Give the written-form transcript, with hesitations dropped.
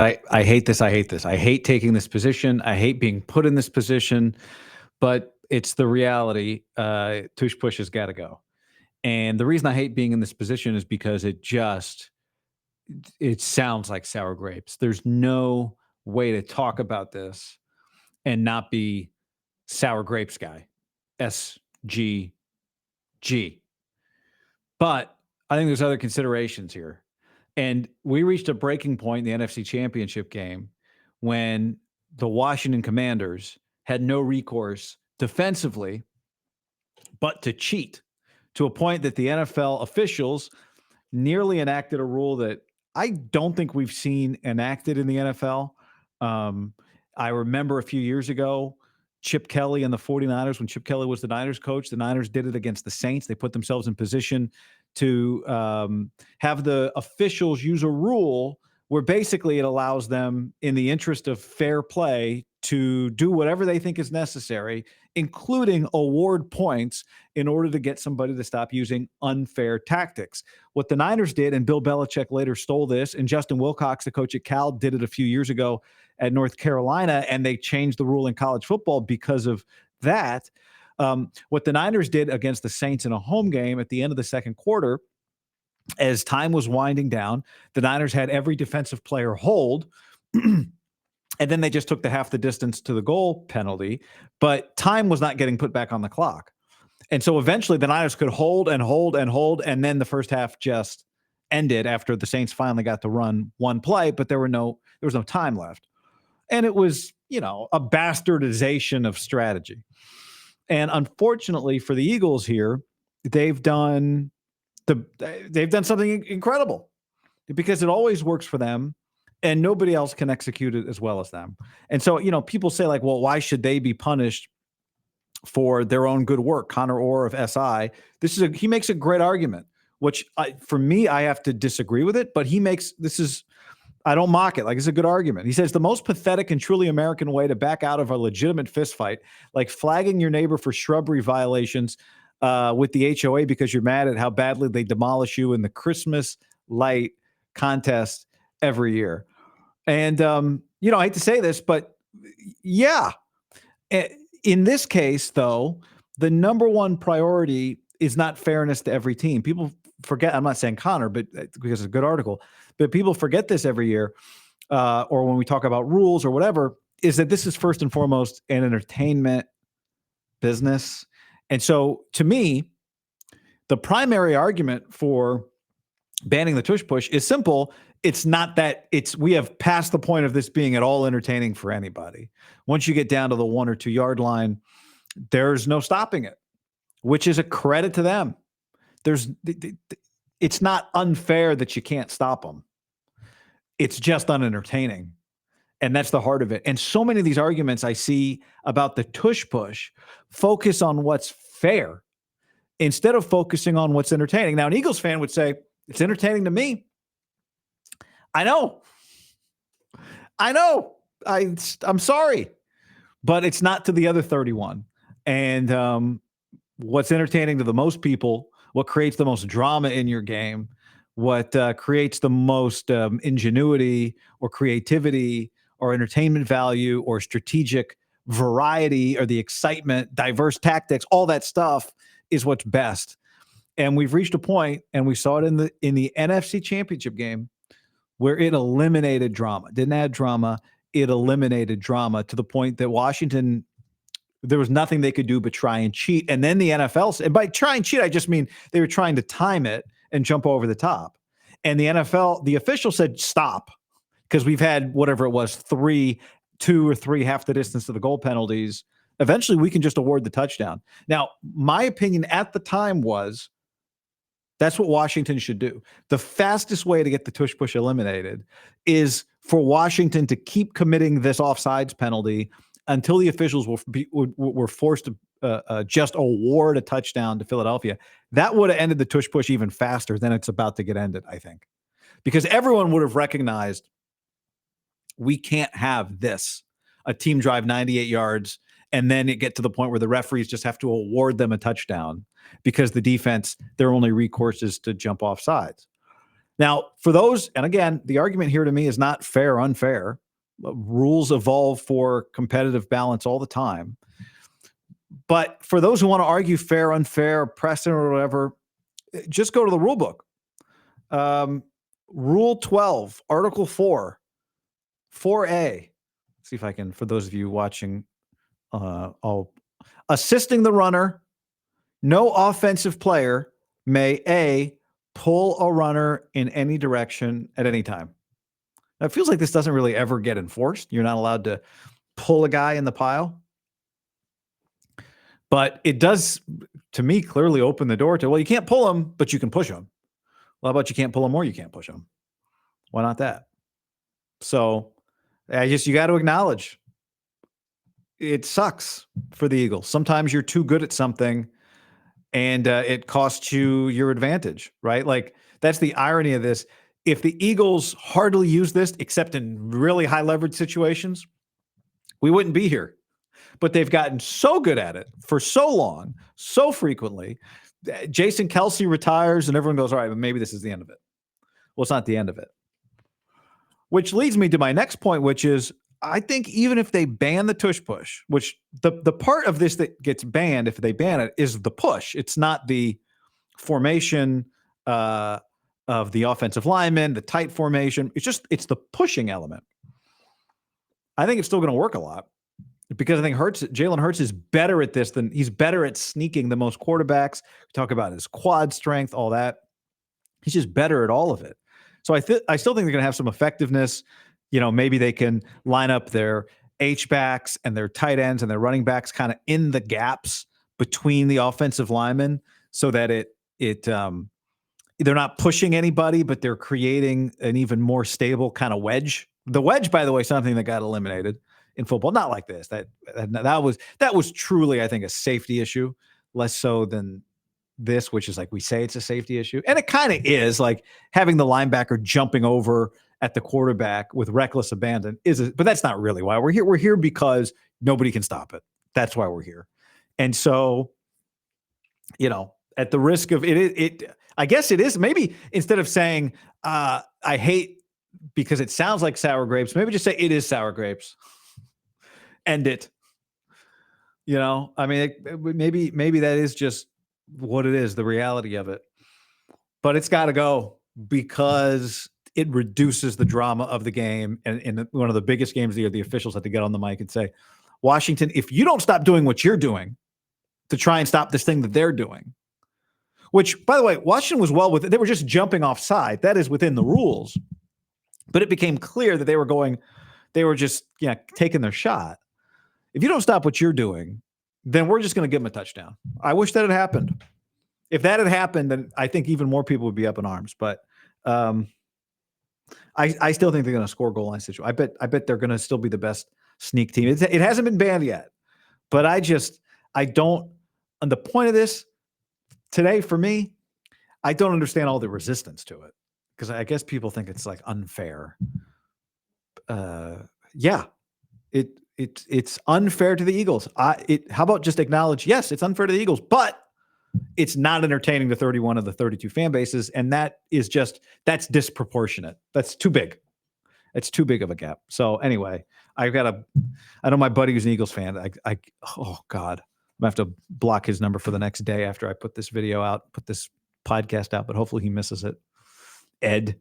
I hate this. I hate this. I hate taking this position. I hate being put in this position, but it's the reality. Tush Push has got to go. And the reason I hate being in this position is because it sounds like sour grapes. There's no way to talk about this and not be sour grapes guy. SGG. But I think there's other considerations here. And we reached a breaking point in the NFC Championship game when the Washington Commanders had no recourse defensively but to cheat, to a point that the NFL officials nearly enacted a rule that I don't think we've seen enacted in the NFL. I remember a few years ago, Chip Kelly and the 49ers, when Chip Kelly was the Niners coach, the Niners did it against the Saints. They put themselves in position to have the officials use a rule where basically it allows them, in the interest of fair play, to do whatever they think is necessary, including award points in order to get somebody to stop using unfair tactics. What the Niners did, and Bill Belichick later stole this, and Justin Wilcox, the coach at Cal, did it a few years ago at North Carolina, and they changed the rule in college football because of that. What the Niners did against the Saints in a home game at the end of the second quarter, as time was winding down, the Niners had every defensive player hold, and then they just took the half the distance to the goal penalty, but time was not getting put back on the clock. And so eventually the Niners could hold and hold and hold, and then the first half just ended after the Saints finally got to run one play, but there was no time left. And it was, a bastardization of strategy. And unfortunately for the Eagles here, they've done something incredible because it always works for them and nobody else can execute it as well as them. And so, people say like, well, why should they be punished for their own good work? Connor Orr of SI, he makes a great argument, which for me, I have to disagree with it, but I don't mock it. Like, it's a good argument. He says the most pathetic and truly American way to back out of a legitimate fist fight, like flagging your neighbor for shrubbery violations with the HOA because you're mad at how badly they demolish you in the Christmas light contest every year. And, I hate to say this, but yeah, in this case, though, the number one priority is not fairness to every team. People forget, I'm not saying Connor, but because it's a good article, but people forget this every year, or when we talk about rules or whatever, is that this is first and foremost an entertainment business. And so to me, the primary argument for banning the tush push is simple. It's not that we have passed the point of this being at all entertaining for anybody. Once you get down to the 1 or 2 yard line, there's no stopping it, which is a credit to them. It's not unfair that you can't stop them. It's just unentertaining. And that's the heart of it. And so many of these arguments I see about the tush push focus on what's fair instead of focusing on what's entertaining. Now, an Eagles fan would say, it's entertaining to me. I know. I'm sorry, but it's not to the other 31. And what's entertaining to the most people, what creates the most drama in your game, what creates the most ingenuity or creativity or entertainment value or strategic variety or the excitement, diverse tactics, all that stuff is what's best. And we've reached a point, and we saw it in the NFC Championship game, where it eliminated drama. Didn't add drama, it eliminated drama to the point that Washington, there was nothing they could do but try and cheat. And then the NFL, and by try and cheat, I just mean they were trying to time it and jump over the top. And the NFL, the official said, stop, because we've had whatever it was, 2 or 3 half the distance to the goal penalties. Eventually, we can just award the touchdown. Now, my opinion at the time was that's what Washington should do. The fastest way to get the tush push eliminated is for Washington to keep committing this offsides penalty until the officials were forced to just award a touchdown to Philadelphia. That would have ended the tush push even faster than it's about to get ended, I think, because everyone would have recognized we can't have this, a team drive 98 yards, and then it get to the point where the referees just have to award them a touchdown because the defense, their only recourse is to jump off sides. Now, for those, and again, the argument here to me is not fair, unfair. Rules evolve for competitive balance all the time. But for those who want to argue fair, unfair, precedent, or whatever, just go to the rule book. Rule 12, Article 4, 4A. See if I can, for those of you watching, assisting the runner, no offensive player may A, pull a runner in any direction at any time. Now, it feels like this doesn't really ever get enforced. You're not allowed to pull a guy in the pile. But it does, to me, clearly open the door to, well, you can't pull him, but you can push him. Well, how about you can't pull him or you can't push him? Why not that? So you got to acknowledge it sucks for the Eagles. Sometimes you're too good at something and it costs you your advantage, right? Like, that's the irony of this. If the Eagles hardly use this, except in really high leverage situations, we wouldn't be here. But they've gotten so good at it for so long, so frequently. Jason Kelce retires and everyone goes, all right, but maybe this is the end of it. Well, it's not the end of it. Which leads me to my next point, which is, I think even if they ban the tush push, which the part of this that gets banned, if they ban it, is the push. It's not the formation of the offensive lineman, the tight formation. It's the pushing element. I think it's still going to work a lot because I think Jalen Hurts is better at this he's better at sneaking than most quarterbacks. We talk about his quad strength, all that. He's just better at all of it. So I still think they're going to have some effectiveness. Maybe they can line up their H-backs and their tight ends and their running backs kind of in the gaps between the offensive linemen so that they're not pushing anybody, but they're creating an even more stable kind of wedge. The wedge, by the way, something that got eliminated in football. Not like this. That was truly, I think, a safety issue, less so than this, which is like we say it's a safety issue. And it kind of is, like having the linebacker jumping over at the quarterback with reckless abandon but that's not really why we're here. We're here because nobody can stop it. That's why we're here. And so, at the risk of it, I guess it is, maybe instead of saying, I hate because it sounds like sour grapes, maybe just say it is sour grapes. End it. I mean, maybe that is just what it is, the reality of it. But it's got to go because it reduces the drama of the game. And in one of the biggest games of the year, the officials had to get on the mic and say, Washington, if you don't stop doing what you're doing to try and stop this thing that they're doing, which, by the way, Washington was well with it. They were just jumping offside. That is within the rules. But it became clear that they were just taking their shot. If you don't stop what you're doing, then we're just going to give them a touchdown. I wish that had happened. If that had happened, then I think even more people would be up in arms. But I still think they're going to score goal line situation. I bet they're going to still be the best sneak team. It hasn't been banned yet. But I don't, on the point of this today, for me, I don't understand all the resistance to it. Because I guess people think it's like unfair. It's unfair to the Eagles. How about just acknowledge, yes, it's unfair to the Eagles, but it's not entertaining to 31 of the 32 fan bases, and that's disproportionate. That's too big. It's too big of a gap. So anyway, I know my buddy who's an Eagles fan. Oh God, I'm gonna have to block his number for the next day after I put this video out, put this podcast out, but hopefully he misses it. Eddie.